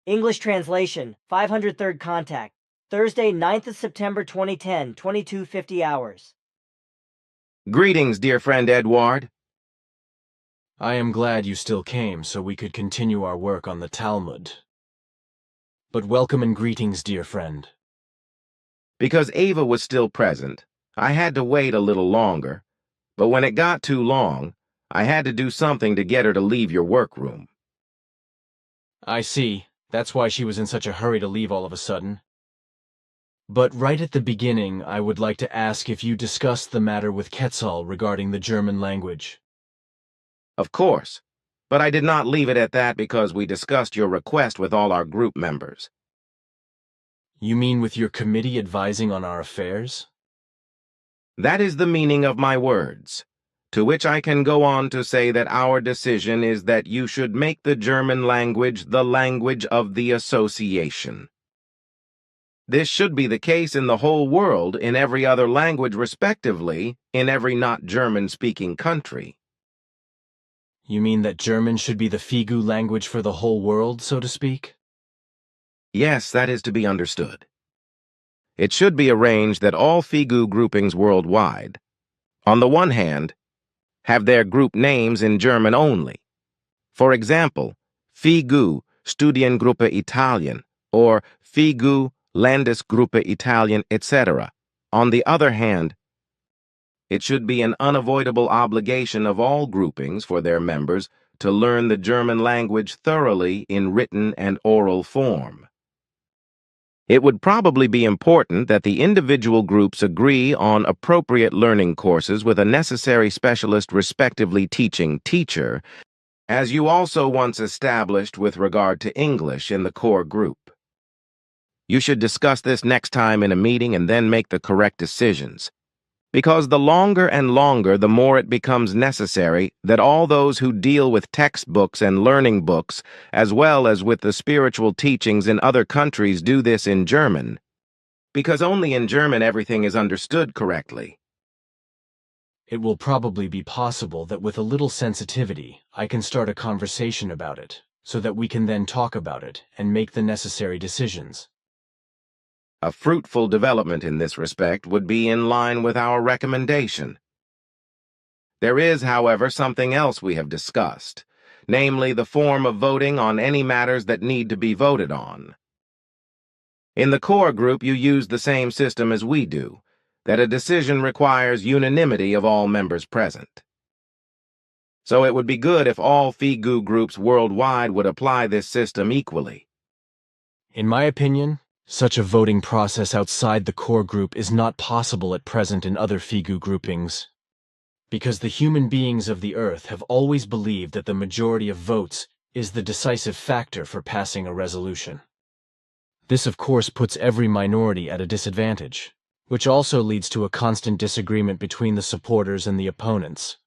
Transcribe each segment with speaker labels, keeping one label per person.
Speaker 1: English translation, 503rd contact. Thursday, 9th of September 2010, 22:50 hours.
Speaker 2: Greetings, dear friend Edward.
Speaker 3: I am glad you still came so we could continue our work on the Talmud. But welcome and greetings, dear friend.
Speaker 2: Because Ava was still present, I had to wait a little longer, but when it got too long, I had to do something to get her to leave your workroom.
Speaker 3: I see. That's why she was in such a hurry to leave all of a sudden. But right at the beginning, I would like to ask if you discussed the matter with Quetzal regarding the German language.
Speaker 2: Of course, but I did not leave it at that because we discussed your request with all our group members.
Speaker 3: You mean with your committee advising on our affairs?
Speaker 2: That is the meaning of my words, to which I can go on to say that our decision is that you should make the German language the language of the association. This should be the case in the whole world, in every other language respectively, in every not German-speaking country.
Speaker 3: You mean that German should be the Figu language for the whole world, so to speak?
Speaker 2: Yes, that is to be understood. It should be arranged that all Figu groupings worldwide, on the one hand, have their group names in German only. For example, Figu Studiengruppe Italien or Figu Landesgruppe Italien, etc. On the other hand, it should be an unavoidable obligation of all groupings for their members to learn the German language thoroughly in written and oral form. It would probably be important that the individual groups agree on appropriate learning courses with a necessary specialist respectively teaching teacher, as you also once established with regard to English in the core group. You should discuss this next time in a meeting and then make the correct decisions, because the longer and longer the more it becomes necessary that all those who deal with textbooks and learning books, as well as with the spiritual teachings in other countries, do this in German, because only in German everything is understood correctly.
Speaker 3: It will probably be possible that with a little sensitivity, I can start a conversation about it, so that we can then talk about it and make the necessary decisions.
Speaker 2: A fruitful development in this respect would be in line with our recommendation. There is, however, something else we have discussed, namely the form of voting on any matters that need to be voted on. In the core group, you use the same system as we do, that a decision requires unanimity of all members present. So it would be good if all Figu groups worldwide would apply this system equally.
Speaker 3: In my opinion, such a voting process outside the core group is not possible at present in other Figu groupings, because the human beings of the earth have always believed that the majority of votes is the decisive factor for passing a resolution. This, of course, puts every minority at a disadvantage, which also leads to a constant disagreement between the supporters and the opponents,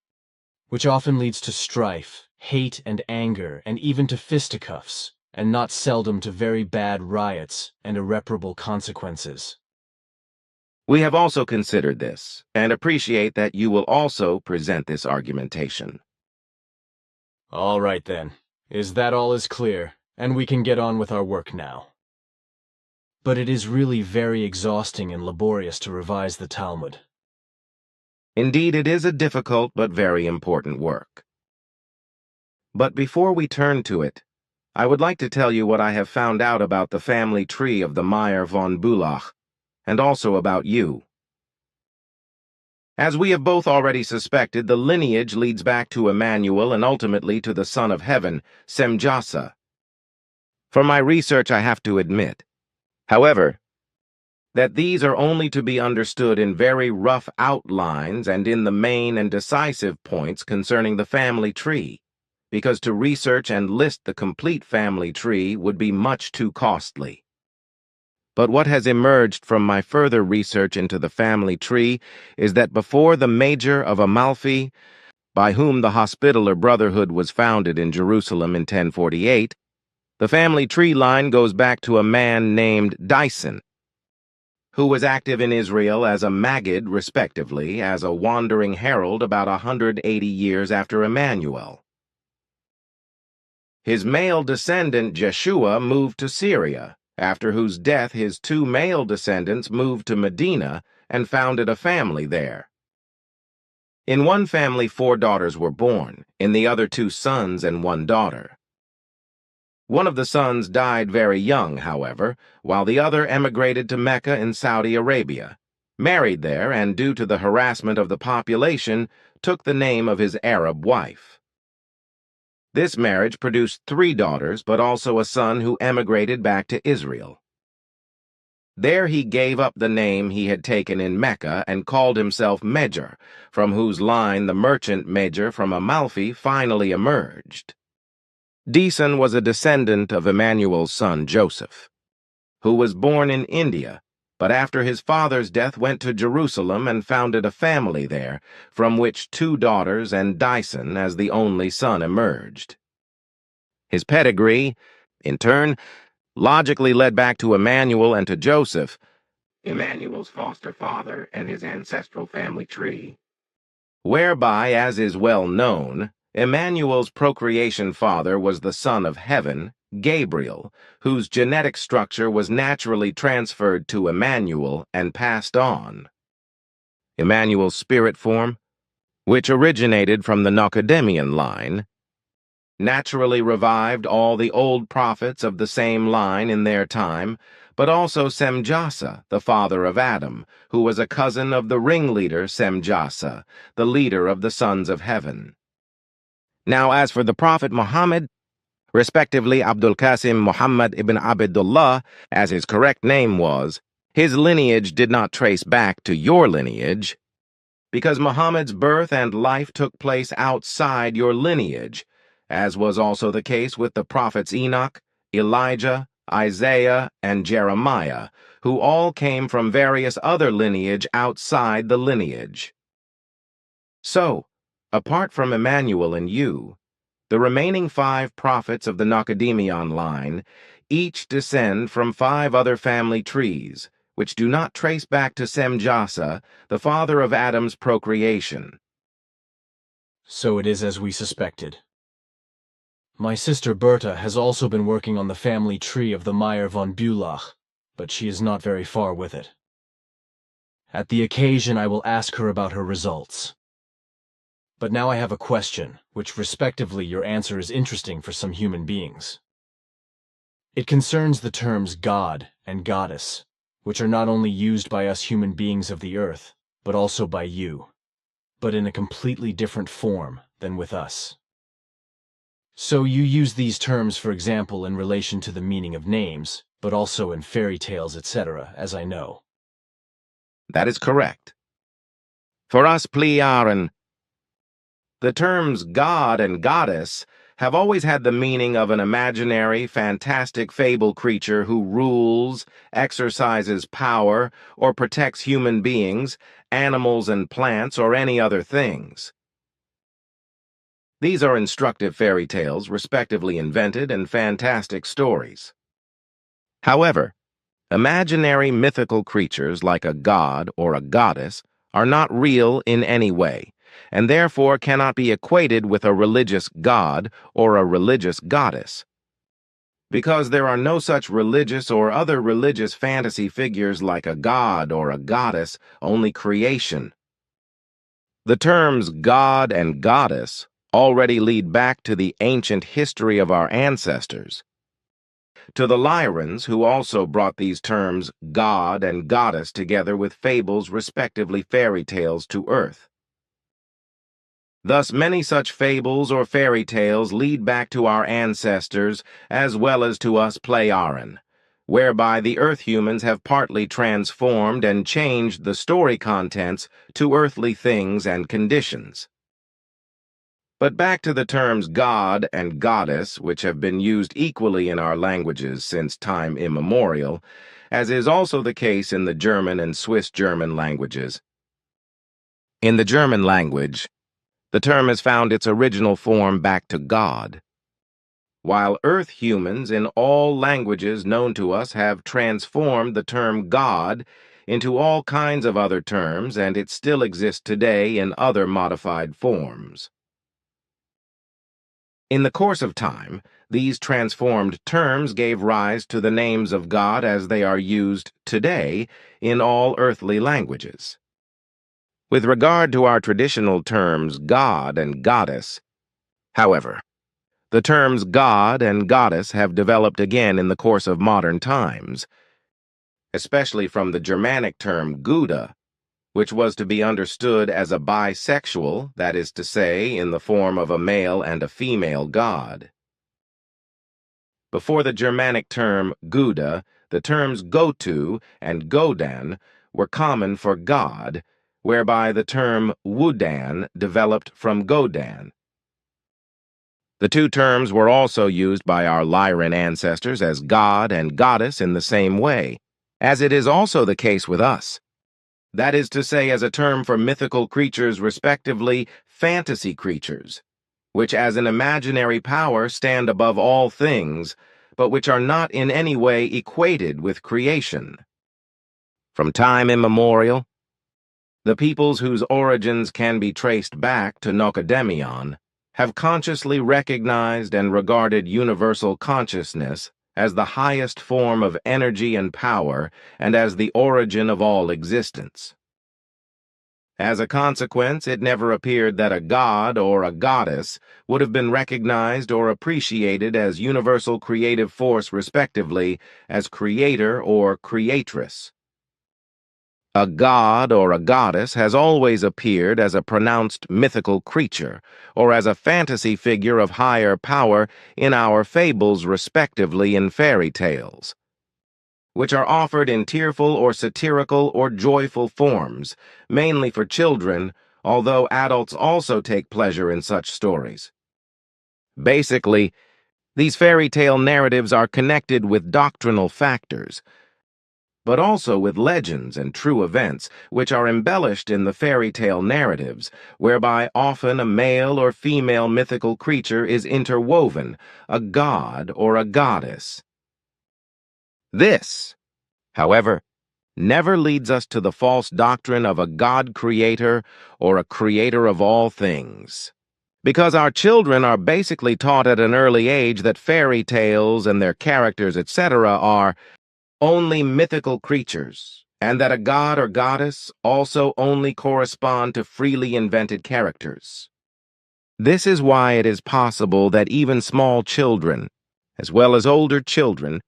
Speaker 3: which often leads to strife, hate and anger, and even to fisticuffs, and not seldom to very bad riots and irreparable consequences.
Speaker 2: We have also considered this, and appreciate that you will also present this argumentation.
Speaker 3: All right then. Is that all is clear, and we can get on with our work now? But it is really very exhausting and laborious to revise the Talmud.
Speaker 2: Indeed, it is a difficult but very important work. But before we turn to it, I would like to tell you what I have found out about the family tree of the Meier von Bulach, and also about you. As we have both already suspected, the lineage leads back to Emmanuel and ultimately to the Son of Heaven, Semjasa. For my research, I have to admit, however, that these are only to be understood in very rough outlines and in the main and decisive points concerning the family tree, because to research and list the complete family tree would be much too costly. But what has emerged from my further research into the family tree is that before the Mejr of Amalfi, by whom the Hospitaller Brotherhood was founded in Jerusalem in 1048, the family tree line goes back to a man named Dyson, who was active in Israel as a Maggid, respectively, as a wandering herald about 180 years after Emmanuel. His male descendant Jeshua moved to Syria, after whose death his two male descendants moved to Medina and founded a family there. In one family 4 daughters were born, in the other 2 sons and 1 daughter. One of the sons died very young, however, while the other emigrated to Mecca in Saudi Arabia, married there, and due to the harassment of the population, took the name of his Arab wife. This marriage produced 3 daughters, but also a son who emigrated back to Israel. There he gave up the name he had taken in Mecca and called himself Mejr, from whose line the merchant Mejr from Amalfi finally emerged. Deason was a descendant of Emmanuel's son Joseph, who was born in India, but after his father's death went to Jerusalem and founded a family there, from which 2 daughters and Dyson as the only son emerged. His pedigree, in turn, logically led back to Emmanuel and to Joseph, Emmanuel's foster father and his ancestral family tree, whereby, as is well known, Emmanuel's procreation father was the son of heaven, Gabriel, whose genetic structure was naturally transferred to Emmanuel and passed on. Emmanuel's spirit form, which originated from the Nocademian line, naturally revived all the old prophets of the same line in their time, but also Semjasa, the father of Adam, who was a cousin of the ringleader Semjasa, the leader of the sons of heaven. Now, as for the Prophet Muhammad, respectively Abdul Kasim Muhammad ibn Abdullah, as his correct name was, his lineage did not trace back to your lineage, because Muhammad's birth and life took place outside your lineage, as was also the case with the prophets Enoch, Elijah, Isaiah, and Jeremiah, who all came from various other lineage outside the lineage. So, apart from Emmanuel and you, the remaining 5 prophets of the Nocademion line each descend from 5 other family trees, which do not trace back to Semjasa, the father of Adam's procreation.
Speaker 3: So it is as we suspected. My sister Berta has also been working on the family tree of the Meier von Bulach, but she is not very far with it. At the occasion I will ask her about her results. But now I have a question, which respectively your answer is interesting for some human beings. It concerns the terms God and Goddess, which are not only used by us human beings of the earth, but also by you, but in a completely different form than with us. So you use these terms, for example, in relation to the meaning of names, but also in fairy tales, etc., as I know.
Speaker 2: That is correct. For us Pleiaren, the terms God and Goddess have always had the meaning of an imaginary, fantastic fable creature who rules, exercises power, or protects human beings, animals and plants, or any other things. These are instructive fairy tales, respectively invented, and fantastic stories. However, imaginary mythical creatures like a god or a goddess are not real in any way, and therefore cannot be equated with a religious god or a religious goddess. Because there are no such religious or other religious fantasy figures like a god or a goddess, only creation. The terms God and Goddess already lead back to the ancient history of our ancestors, to the Lyrans, who also brought these terms God and Goddess together with fables, respectively fairy tales, to earth. Thus many such fables or fairy tales lead back to our ancestors as well as to us Pleiaren, whereby the earth humans have partly transformed and changed the story contents to earthly things and conditions. But back to the terms God and Goddess, which have been used equally in our languages since time immemorial, as is also the case in the German and Swiss German languages. In the German language, the term has found its original form back to God, while earth humans in all languages known to us have transformed the term God into all kinds of other terms, and it still exists today in other modified forms. In the course of time, these transformed terms gave rise to the names of God as they are used today in all earthly languages. With regard to our traditional terms God and Goddess, however, the terms God and Goddess have developed again in the course of modern times, especially from the Germanic term Gouda, which was to be understood as a bisexual, that is to say, in the form of a male and a female god. Before the Germanic term Gouda, the terms Gotu and Godan were common for God, whereby the term Wudan developed from Godan. The two terms were also used by our Lyran ancestors as god and goddess in the same way, as it is also the case with us. That is to say, as a term for mythical creatures, respectively, fantasy creatures, which as an imaginary power stand above all things, but which are not in any way equated with creation. From time immemorial, the peoples whose origins can be traced back to Nocedemion have consciously recognized and regarded universal consciousness as the highest form of energy and power and as the origin of all existence. As a consequence, it never appeared that a god or a goddess would have been recognized or appreciated as universal creative force, respectively, as creator or creatress. A god or a goddess has always appeared as a pronounced mythical creature, or as a fantasy figure of higher power in our fables, respectively, in fairy tales, which are offered in tearful or satirical or joyful forms, mainly for children, although adults also take pleasure in such stories. Basically, these fairy tale narratives are connected with doctrinal factors, but also with legends and true events, which are embellished in the fairy tale narratives, whereby often a male or female mythical creature is interwoven, a god or a goddess. This, however, never leads us to the false doctrine of a God-creator or a creator of all things. Because our children are basically taught at an early age that fairy tales and their characters, etc., are only mythical creatures, and that a god or goddess also only correspond to freely invented characters. This is why it is possible that even small children, as well as older children,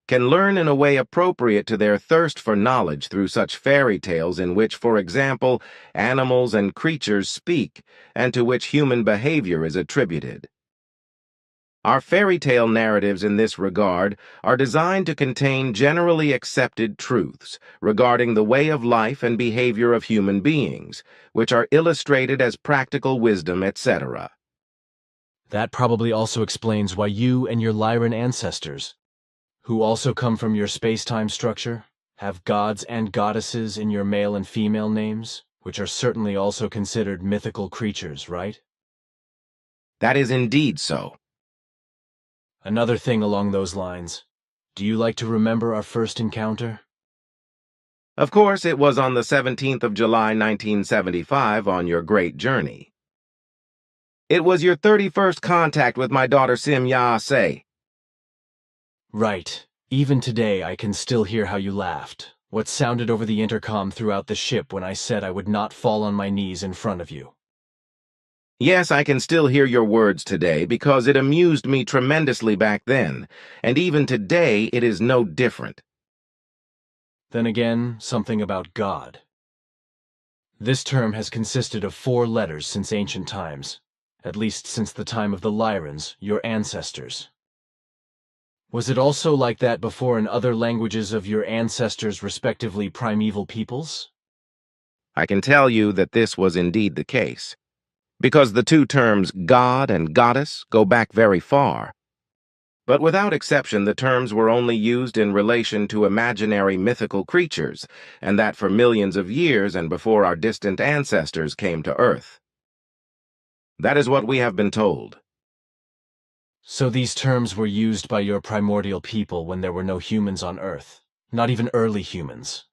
Speaker 2: can learn in a way appropriate to their thirst for knowledge through such fairy tales in which, for example, animals and creatures speak, and to which human behavior is attributed. Our fairy tale narratives in this regard are designed to contain generally accepted truths regarding the way of life and behavior of human beings, which are illustrated as practical wisdom, etc.
Speaker 3: That probably also explains why you and your Lyran ancestors, who also come from your space-time structure, have gods and goddesses in your male and female names, which are certainly also considered mythical creatures, right?
Speaker 2: That is indeed so.
Speaker 3: Another thing along those lines. Do you like to remember our first encounter?
Speaker 2: Of course, it was on the 17th of July, 1975, on your great journey. It was your 31st contact with my daughter Semjasa.
Speaker 3: Right. Even today, I can still hear how you laughed. What sounded over the intercom throughout the ship when I said I would not fall on my knees in front of you.
Speaker 2: Yes, I can still hear your words today because it amused me tremendously back then, and even today it is no different.
Speaker 3: Then again, something about God. This term has consisted of 4 letters since ancient times, at least since the time of the Lyrans, your ancestors. Was it also like that before in other languages of your ancestors' respectively primeval peoples?
Speaker 2: I can tell you that this was indeed the case, because the two terms God and Goddess go back very far. But without exception, the terms were only used in relation to imaginary mythical creatures, and that for millions of years and before our distant ancestors came to Earth. That is what we have been told.
Speaker 3: So these terms were used by your primordial people when there were no humans on Earth, not even early humans.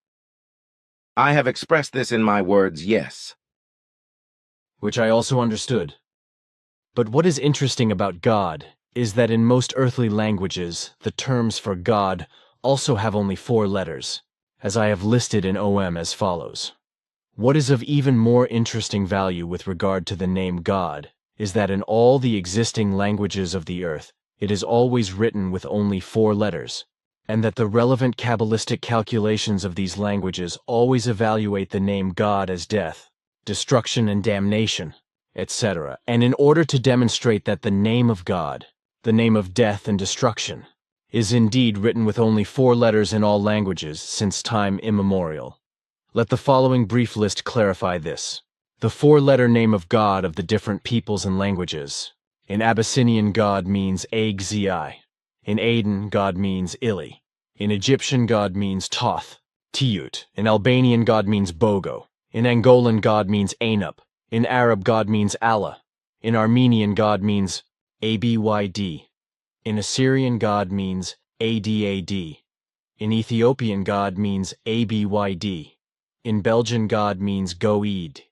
Speaker 2: I have expressed this in my words, yes.
Speaker 3: Which I also understood. But what is interesting about God is that in most earthly languages, the terms for God also have only 4 letters, as I have listed in OM as follows. What is of even more interesting value with regard to the name God is that in all the existing languages of the earth, it is always written with only 4 letters, and that the relevant Kabbalistic calculations of these languages always evaluate the name God as death, destruction and damnation, etc. And in order to demonstrate that the name of God, the name of death and destruction, is indeed written with only 4 letters in all languages since time immemorial. Let the following brief list clarify this. The 4-letter name of God of the different peoples and languages. In Abyssinian, God means Agzi. In Aden, God means Ili. In Egyptian, God means Toth, Tiut. In Albanian, God means Bogo. In Angolan, God means Anup. In Arab, God means Allah. In Armenian, God means Abyd. In Assyrian, God means Adad. In Ethiopian, God means Abyd. In Belgian, God means Goed.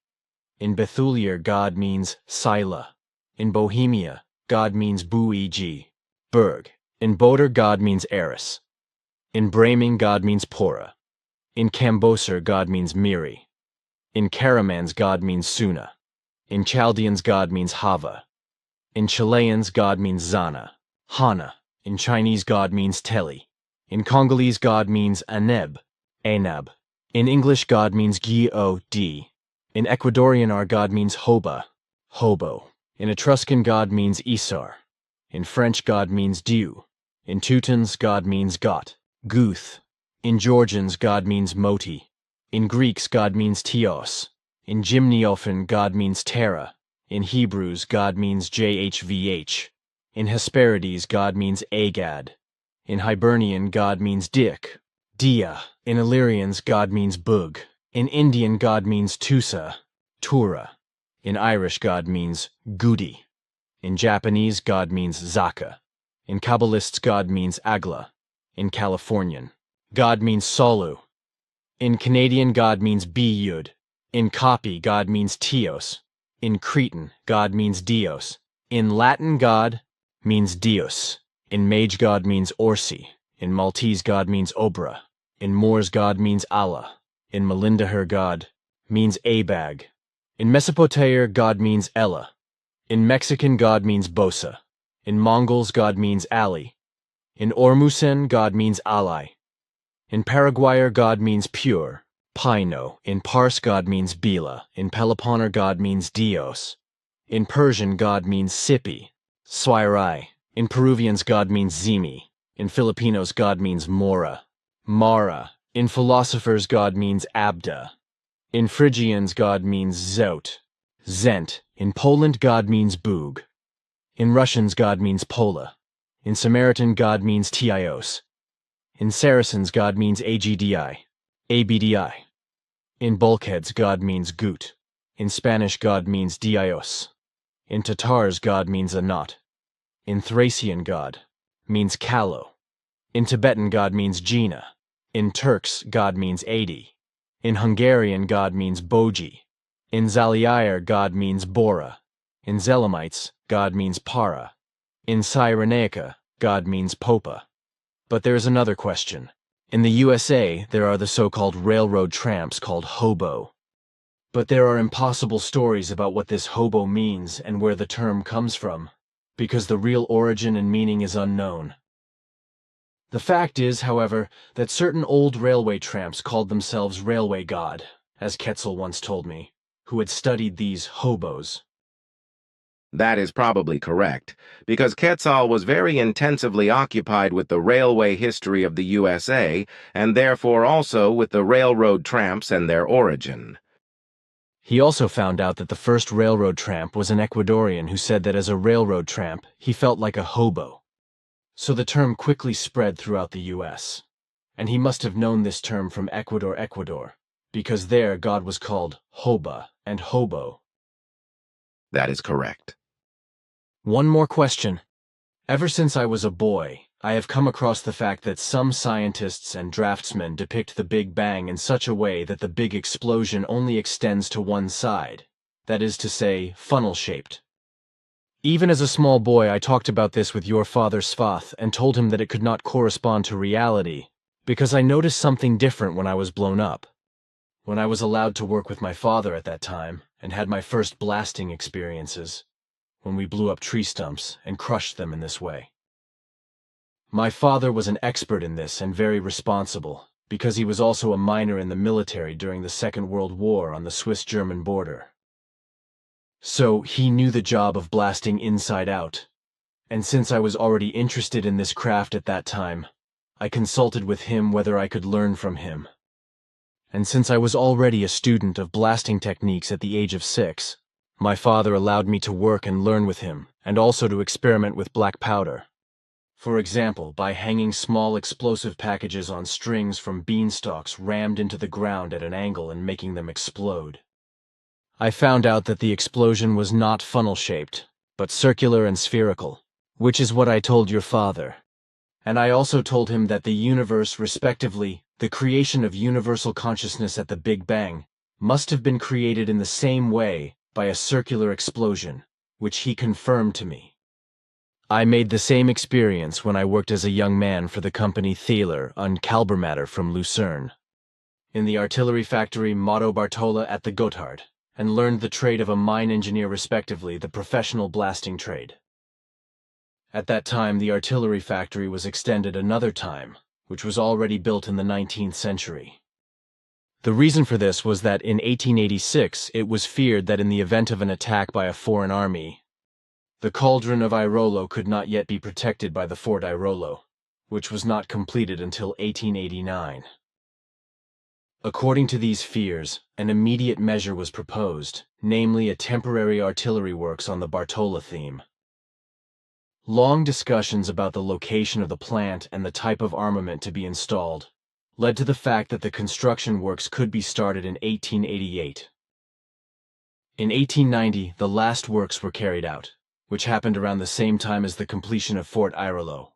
Speaker 3: In Bethulier, God means Sila. In Bohemia, God means Bueg, Berg. In Boder, God means Eris. In Braming, God means Pora. In Camboser, God means Miri. In Karamans, God means Suna. In Chaldeans, God means Hava. In Chileans, God means Zana, Hana. In Chinese, God means Teli. In Congolese, God means Aneb, Anab. In English, God means G-O-D. In Ecuadorian, our God means Hoba, Hobo. In Etruscan, God means Isar. In French, God means Dieu. In Teutons, God means Got, Guth. In Georgians, God means Moti. In Greeks, God means Tios. In Gymniophan, God means Terra. In Hebrews, God means JHVH. In Hesperides, God means Agad. In Hibernian, God means Dik, Dia. In Illyrians, God means Bug. In Indian, God means Tusa, Tura. In Irish, God means Gudi. In Japanese, God means Zaka. In Kabbalists, God means Agla. In Californian, God means Solu. In Canadian, God means Biyud. In Copy, God means Tios. In Cretan, God means Dios. In Latin, God means Deus. In Mage, God means Orsi. In Maltese, God means Obra. In Moors, God means Allah. In Melindaher, God means Abag. In Mesopotamia, God means Ella. In Mexican, God means Bosa. In Mongols, God means Ali. In Ormusen, God means Alai. In Paraguayer, God means pure, Pino. In Parse, God means Bila. In Peloponner, God means Dios. In Persian, God means Sipi, Swirai. In Peruvians, God means Zimi. In Filipinos, God means Mora, Mara. In philosophers, God means Abda. In Phrygians, God means Zot, Zent. In Poland, God means Bug. In Russians, God means Pola. In Samaritan, God means Tios. In Saracens, God means AGDI, ABDI. In Bulkheads, God means Gut. In Spanish, God means Dios. In Tatars, God means Anat. In Thracian, God means Kalo. In Tibetan, God means Jina. In Turks, God means Adi. In Hungarian, God means Boji. In Zaliair, God means Bora. In Zelamites, God means Para. In Cyrenaica, God means Popa. But there is another question. In the USA, there are the so-called railroad tramps called hobo. But there are impossible stories about what this hobo means and where the term comes from, because the real origin and meaning is unknown. The fact is, however, that certain old railway tramps called themselves railway god, as Quetzal once told me, who had studied these hobos.
Speaker 2: That is probably correct, because Quetzal was very intensively occupied with the railway history of the USA, and therefore also with the railroad tramps and their origin.
Speaker 3: He also found out that the first railroad tramp was an Ecuadorian who said that as a railroad tramp, he felt like a hobo. So the term quickly spread throughout the US. And he must have known this term from Ecuador, because there God was called Hoba and Hobo.
Speaker 2: That is correct.
Speaker 3: One more question. Ever since I was a boy, I have come across the fact that some scientists and draftsmen depict the Big Bang in such a way that the big explosion only extends to one side, that is to say, funnel-shaped. Even as a small boy, I talked about this with your father Svath and told him that it could not correspond to reality, because I noticed something different when I was blown up. When I was allowed to work with my father at that time, and had my first blasting experiences, when we blew up tree stumps and crushed them in this way. My father was an expert in this and very responsible, because he was also a minor in the military during the Second World War on the Swiss-German border. So he knew the job of blasting inside out, and since I was already interested in this craft at that time, I consulted with him whether I could learn from him. And since I was already a student of blasting techniques at the age of 6, my father allowed me to work and learn with him, and also to experiment with black powder. For example, by hanging small explosive packages on strings from beanstalks rammed into the ground at an angle and making them explode. I found out that the explosion was not funnel-shaped, but circular and spherical, which is what I told your father. And I also told him that the universe, respectively, the creation of universal consciousness at the Big Bang, must have been created in the same way by a circular explosion, which he confirmed to me. I made the same experience when I worked as a young man for the company Thaler on Kalbermatter from Lucerne, in the artillery factory Motto Bartola at the Gotthard, and learned the trade of a mine engineer respectively, the professional blasting trade. At that time, the artillery factory was extended another time, which was already built in the 19th century. The reason for this was that in 1886 it was feared that in the event of an attack by a foreign army, the cauldron of Airolo could not yet be protected by the Fort Airolo, which was not completed until 1889. According to these fears, an immediate measure was proposed, namely a temporary artillery works on the Bartola theme. Long discussions about the location of the plant and the type of armament to be installed led to the fact that the construction works could be started in 1888. In 1890, the last works were carried out, which happened around the same time as the completion of Fort Airolo.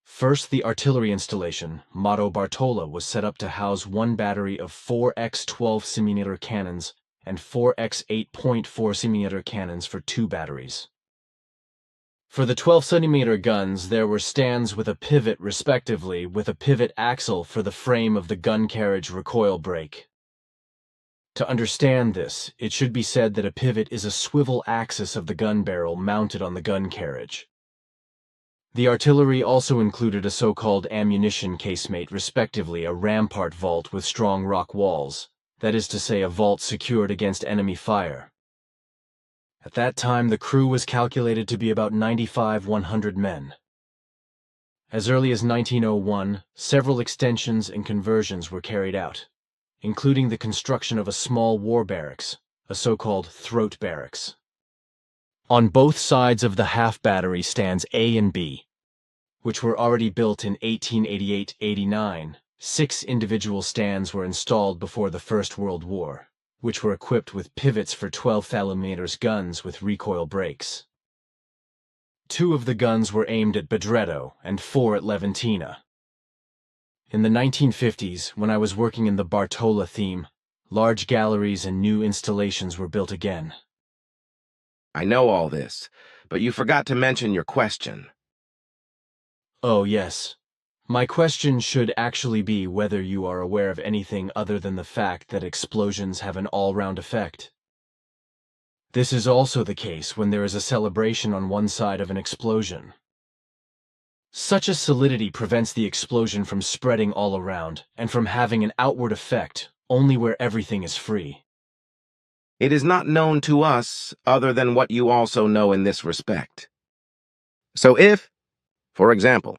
Speaker 3: First, the artillery installation, Motto Bartola, was set up to house one battery of 4x 12 cm cannons and 4x 8.4 cm cannons for 2 batteries. For the 12 cm guns, there were stands with a pivot respectively, with a pivot axle for the frame of the gun carriage recoil brake. To understand this, it should be said that a pivot is a swivel axis of the gun barrel mounted on the gun carriage. The artillery also included a so-called ammunition casemate, respectively a rampart vault with strong rock walls, that is to say a vault secured against enemy fire. At that time, the crew was calculated to be about 95-100 men. As early as 1901, several extensions and conversions were carried out, including the construction of a small war barracks, a so-called throat barracks. On both sides of the half battery stands A and B, which were already built in 1888-89. 6 individual stands were installed before the First World War, which were equipped with pivots for 12 mm guns with recoil brakes. 2 of the guns were aimed at Bedretto and 4 at Levantina. In the 1950s, when I was working in the Bartola theme, large galleries and new installations were built again.
Speaker 2: I know all this, but you forgot to mention your question.
Speaker 3: Oh, yes. My question should actually be whether you are aware of anything other than the fact that explosions have an all-round effect. This is also the case when there is a celebration on one side of an explosion. Such a solidity prevents the explosion from spreading all around and from having an outward effect only where everything is free.
Speaker 2: It is not known to us other than what you also know in this respect. So if, for example,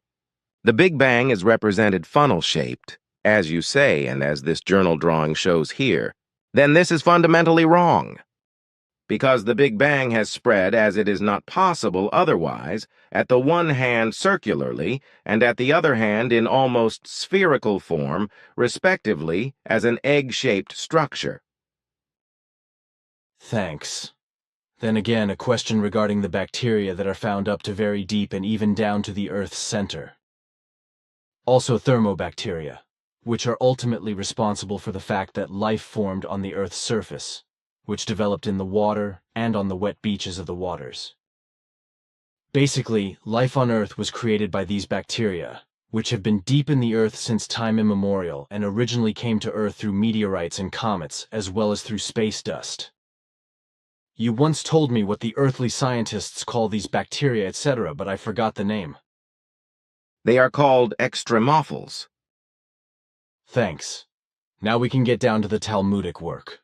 Speaker 2: the Big Bang is represented funnel-shaped, as you say and as this journal drawing shows here, then this is fundamentally wrong. Because the Big Bang has spread as it is not possible otherwise, at the one hand circularly, and at the other hand in almost spherical form, respectively, as an egg-shaped structure.
Speaker 3: Thanks. Then again, a question regarding the bacteria that are found up to very deep and even down to the Earth's center. Also thermobacteria, which are ultimately responsible for the fact that life formed on the Earth's surface, which developed in the water and on the wet beaches of the waters. Basically, life on Earth was created by these bacteria, which have been deep in the Earth since time immemorial and originally came to Earth through meteorites and comets, as well as through space dust. You once told me what the earthly scientists call these bacteria, etc., but I forgot the name.
Speaker 2: They are called extremophils.
Speaker 3: Thanks. Now we can get down to the Talmudic work.